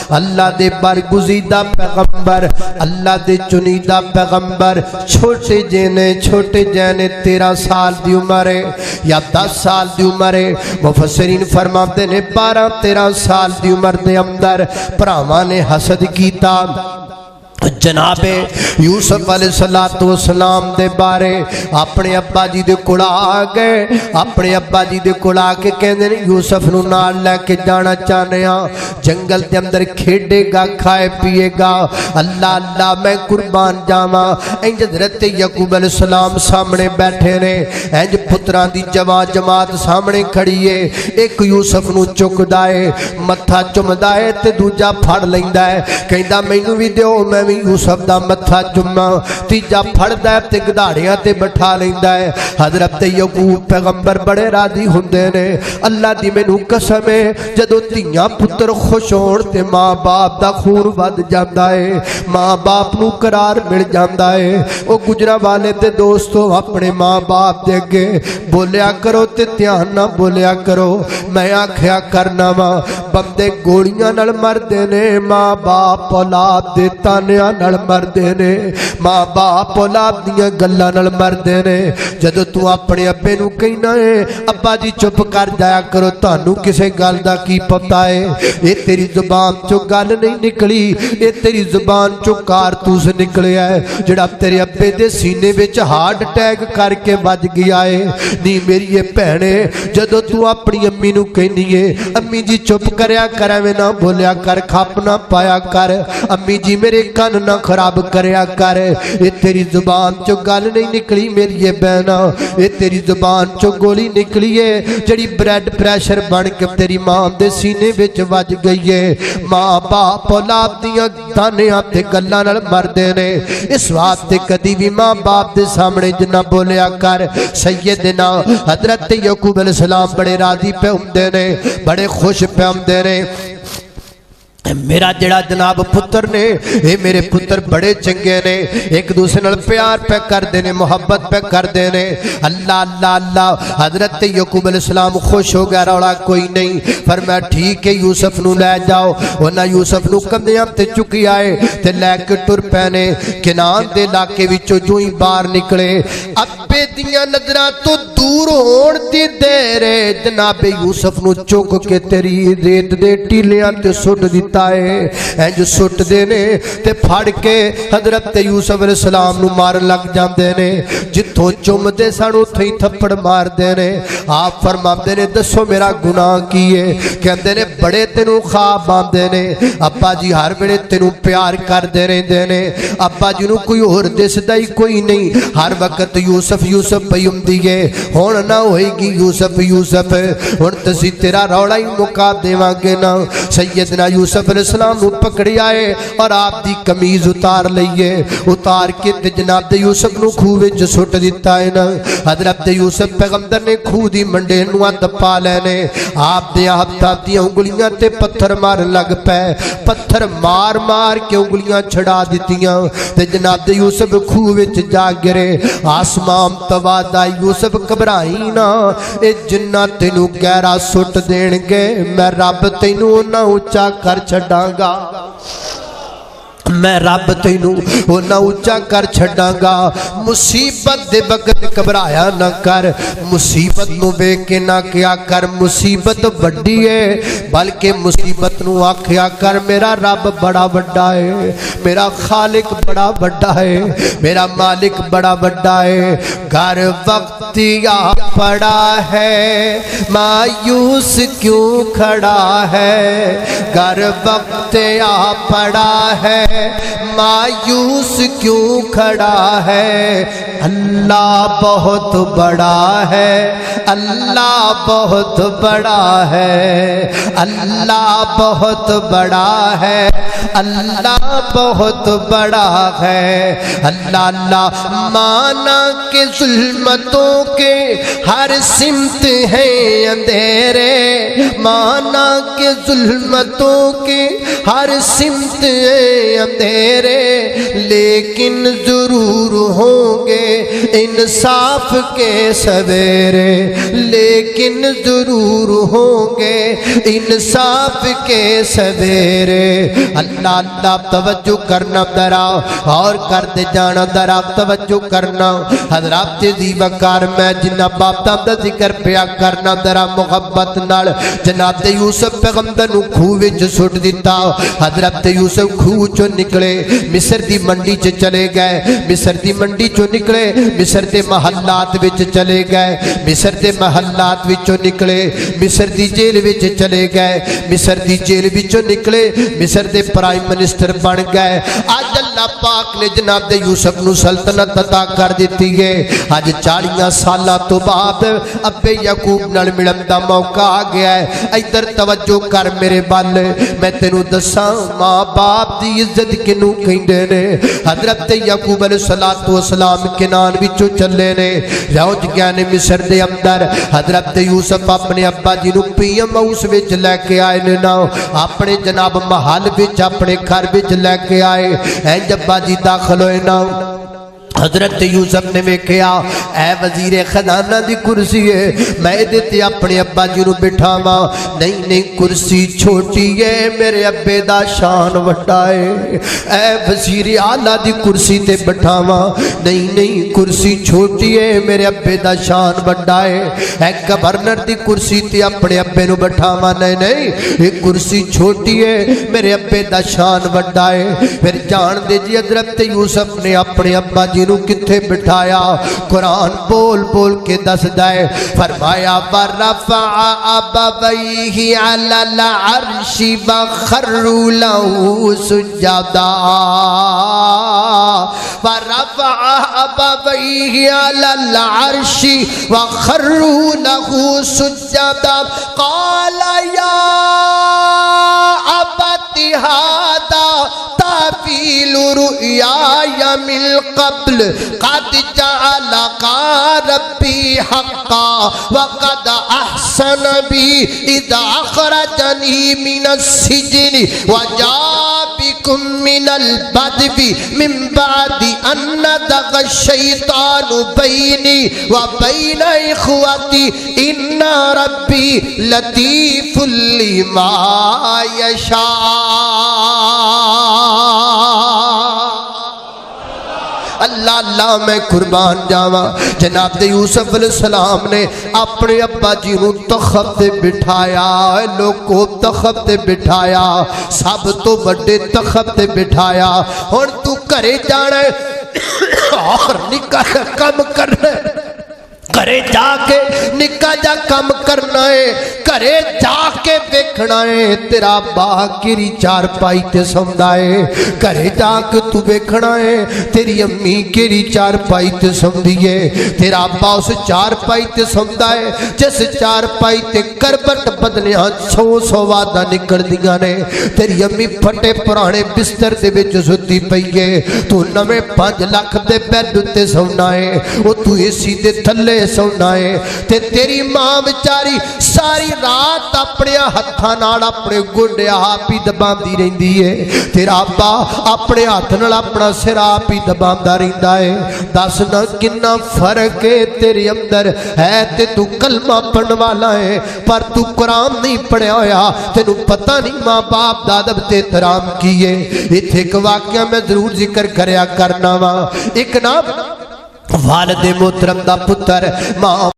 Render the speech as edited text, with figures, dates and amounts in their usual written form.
اللہ دے برگزیدہ پیغمبر، اللہ دے چنیدہ پیغمبر چھوٹے جینے 13 سال دی عمر ہے یا 10 سال دی عمر ہے، مفسرین فرماتے نے 12-13 سال دی عمر دے اندر بھراواں نے حسد کیتا جناب یوسف علیہ السلام دے بارے اپنے ابا جی دے کول آ گئے، اپنے ابا جی دے کول آ کے کہندے نے یوسف نو نال لے کے جانا چاہنے ہاں، جنگل دے اندر کھیڈے گا کھائے پیے گا، اللہ اللہ میں قربان جاواں۔ انج حضرت یعقوب علیہ السلام سامنے بیٹھے نے، انج پتراں دی جماعت سامنے کھڑی ہے، ایک یوسف نو چکدا ہے، متھا چمدا ہے تے دوجا پھڑ لیندا ہے، کہندا مینوں وی دیو میں یوسف دا متھا چما، تیجا پھڑدا ہے تے گداڑیاں تے بٹھا لیندا ہے۔ حضرت یعقوب پیغمبر بڑے راضی ہوندے نے، اللہ دی مینوں قسم ہے جدوں دھیاں پتر خوش ہون تے ماں باپ دا خون ود جاندا ہے، ماں باپ نو قرار مل جاندا ہے۔ او گجرا والے تے دوستو اپنے ماں باپ دے اگے بولیا کرو تے دھیان نہ بولیا کرو، میں آکھیا کرنا وا بندے گولیاں نال مردے نے، ماں باپ اولاد دے تانیاں نال مردے نے، ماں باپ اولاد دیاں گلاں نال مردے نے۔ جدو تو اپنے ابے نو کہنا ہے ابا جی چپ کر جایا کرو، تانوں کسے گل دا کی پتہ ہے، اے تیری زبان چو گل نہیں نکلی، اے تیری زبان چو کارتوس نکلیا ہے جڑا تیرے ابے دے سینے وچ ہارٹ اٹیک کر کے وج گیا ہے۔ نی میری بہنے جدو تو اپنی امی نو کہنی ہے امی جی چپ کریا کر، ایویں نہ بولیا کر، کھپ نہ پایا کر، امی جی میرے کن نہ خراب کریا کر، اے تیری زبان چو گل نہیں نکلی میری بہنا، اے تیری زبان چو گولی نکلی ہے جڑی بلڈ پریشر بن کے تیری ماں دے سینے وچ وج گئی ہے۔ ماں باپ اولاد دیاں تانیاں تے گلاں نال مردے نے، اس واسطے کدی بھی ماں باپ دے سامنے جنہ بولیا کر۔ سیدنا حضرت یعقوب علیہ السلام بڑے راضی پہ ہوندے نے، بڑے خوش پہ ہوندے نے، میرا جڑا جناب پتر نے اے میرے پتر بڑے چنگے نے، ایک دوسرے نال پیار پہ کر دینے، محبت پہ کر دینے، اللہ اللہ اللہ۔ حضرت یعقوب علیہ السلام خوش ہو گیا، روڑا کوئی نہیں، فرمایا ٹھیک ہے یوسف نو لے جاؤ۔ انہاں یوسف نو کندھیاں تے چکی آئے تے لے کے ٹر پینے، کنعان دے علاقے وچوں جو ہی باہر نکلے، ابے دیاں نظراں تو دور ہون دی دیر جناب یوسف نو چک کے تیری ریت دے ٹیلیاں تے سٹ دیتا ہے، انج سٹ دینے تے پھڑ کے حضرت یوسف علیہ السلام نو مار لگ جاندے نے، جتھوں چم دے سن اوتھے ہی تھپڑ مار دینے۔ آپ فرماندے نے دسو میرا گناہ کی ہے؟ کہندے نے بڑے تینوں خواب آندے نے، ابا جی ہر ویلے تینوں پیار کردے رہندے نے، ابا جی نو کوئی ہور دسدا ہی کوئی نہیں، ہر وقت یوسف یوسف پئی ہوندی ہے، ہن نہ ہوئے گی یوسف یوسف، ہن تسی تیرا روڑا ہی مکا دیواں گے نا۔ سیدنا یوسف علیہ السلام نو پکڑی آئے اور آپ دی کمیز اتار لئیے، اتار کے جناب یوسف نو کھوہ وچ سٹ دیتا ہے نا۔ حضرت یوسف پیغمبر نے کھوہ دی منڈے نو دپا لینے، آپ دے ہفتہ دی انگلیاں تے پتھر مار لگ پے، پتھر مار مار کے انگلیاں چھڑا دیتیاں تے جناب یوسف کھوہ وچ جا گرے۔ آسمان توادا یوسف گھبرائی نا، اے جنہ تینوں گہرا سٹ دین گے، میں رب تینوں نہ اونچا کر چھڑاں گا، میں رب تینوں نہ اونچا کر چھڑاں گا۔ مصیبت دے وقت گھبرایا نہ کر، مصیبت نو ویکھ کے نہ کیا کر مصیبت بڑی ہے، بلکہ مصیبت نو آکھیا کر میرا رب بڑا بڑا ہے، میرا خالق بڑا بڑا ہے، میرا مالک بڑا بڑا ہے۔ گھر وقت آ پڑا ہے مایوس کیوں کھڑا ہے، گھر وقت آ پڑا ہے مایوس کیوں کھڑا ہے، اللہ بہت بڑا ہے، اللہ بہت بڑا ہے، اللہ بہت بڑا ہے، اللہ بہت بڑا ہے۔ اللہ اللہ مانا کہ ظلمتوں کے ہر سمت ہیں اندھیرے، مانا کہ ظلمتوں کے ہر سمت ہیں اندھیرے، لیکن ضرور ہوں گے انصاف کے سویرے لیکن ضرور ہوں گے انصاف کے سویرے اللہ اللہ توجہ کرنا درا اور کرتے جانا درا توجہ کرنا حضرات دی وقار میں جنہ باپاں دا ذکر پیا کرنا درا محبت نال جناب یوسف پیغمبر نو کھوہ وچ سٹ دیتا حضرت یوسف کھوہ چوں نکلے مصر دی منڈی چ چلے گئے مصر دی منڈی چوں نکلے مصر دے محلات وچ چلے گئے مصر دے محلات وچوں نکلے مصر دی جیل وچ چلے گئے مصر دی جیل وچوں نکلے مصر دے پرائم منسٹر بن گئے آج اللہ پاک نے جناب یوسف نو سلطنت عطا کر دیتی ہے آج 40 سالہ تو بعد ابے یعقوب نال ملن دا موقع آ گیا ہے ادھر توجہ کر میرے بال میں تینوں دساں ماں باپ دی عزت کنوں کہندے نے حضرت یعقوب علیہ السلام کنان وچوں چلے نے پہنچ گیا نے مصر دے اندر حضرت یوسف اپنے ابا جی نو پی ایم ہاؤس وچ لے کے آئے نے نا اپنے جناب محل وچ اپنے گھر وچ لے کے آئے اے ابا جی داخل ہوئے نا حضرت یوسف نے ویکھیا اے وزیر خزانہ دی کرسی ہے میں تے اپنے ابا جی نو بٹھاواں نہیں کرسی چھوٹی ہے میرے ابے دا شان وڈا ہے اے وزیر اعلیٰ دی کرسی تے بٹھاواں نہیں کرسی چھوٹی ہے میرے ابے دا شان وڈا ہے اے گورنر دی کرسی تے اپنے ابے نو بٹھاواں نہیں یہ کرسی چھوٹی ہے میرے ابے دا شان وڈا ہے پھر جان دے جی حضرت یوسف نے اپنے ابا جی نو کتھے بٹھایا قرآن بول بول کے دس دائے فرمایا وَرَفَعَ أَبَوَيْهِ عَلَى الْعَرْشِ وَخَرُّوا لَهُ سُجَّدًا وَرَفَعَ أَبَوَيْهِ عَلَى الْعَرْشِ وَخَرُّوا لَهُ سُجَّدًا قَالَ يَا أَبَتِ هَذَا تَأْوِيلُ رُؤْيَايَ مِن قبل قد جعلك ربي حقا وقد أحسن بي إذا أخرجني من السجن وجاء بكم من البدو من بعد أن نزغ الشيطان بيني وبين إخوتي إن ربي لطيف لما يشاء اللہ اللہ میں قربان جاواں جناب یوسف علیہ السلام نے اپنے ابا جی نو تخت تے بٹھایا لوگوں تخت تے بٹھایا سب تو بڑے تخت تے بٹھایا ہن تو گھرے جانا ہے اور نکاح کم کرنا ہے گھرے جا کے نکاح جا کم کرنا ہے گھرے جا کے ویکھنا ہے تیرا با کیری چار پائی تے سوندا ہے گھرے جا کے تو ویکھنا ہے تیری امی کیری چار پائی تے سوندی ہے تیرا ابا اس چار پائی تے سوندا ہے جس چار پائی تے کربٹ بدلیاں 100 وعدہ نکلدیاں نے تیری امی پھٹے پرانے بستر دے وچ ستی پئی ہے تو نویں 5 لاکھ دے بیڈ تے سونا ہے او تو اے سی دے تھلے سونا ہے تے تیری ماں بیچاری ساری رات اپنے ہتھاں نال اپنے گونڈے آپ ہی دباندی رہندی ہے تیرا ابا اپنے ہاتھ نال اپنا سر آپ ہی دباندا رہندا ہے دس نہ کنا فرق ہے تیرے اندر ہے تے تو کلمہ پڑھن والا ہے پر تو قرآن نہیں پڑھیا ہویا تینوں پتہ نہیں ماں باپ دا ادب تے احترام کی ہے ایتھے ایک واقعہ میں ضرور ذکر کریا کرنا وا ایک نا والد محترم دا پتر ماں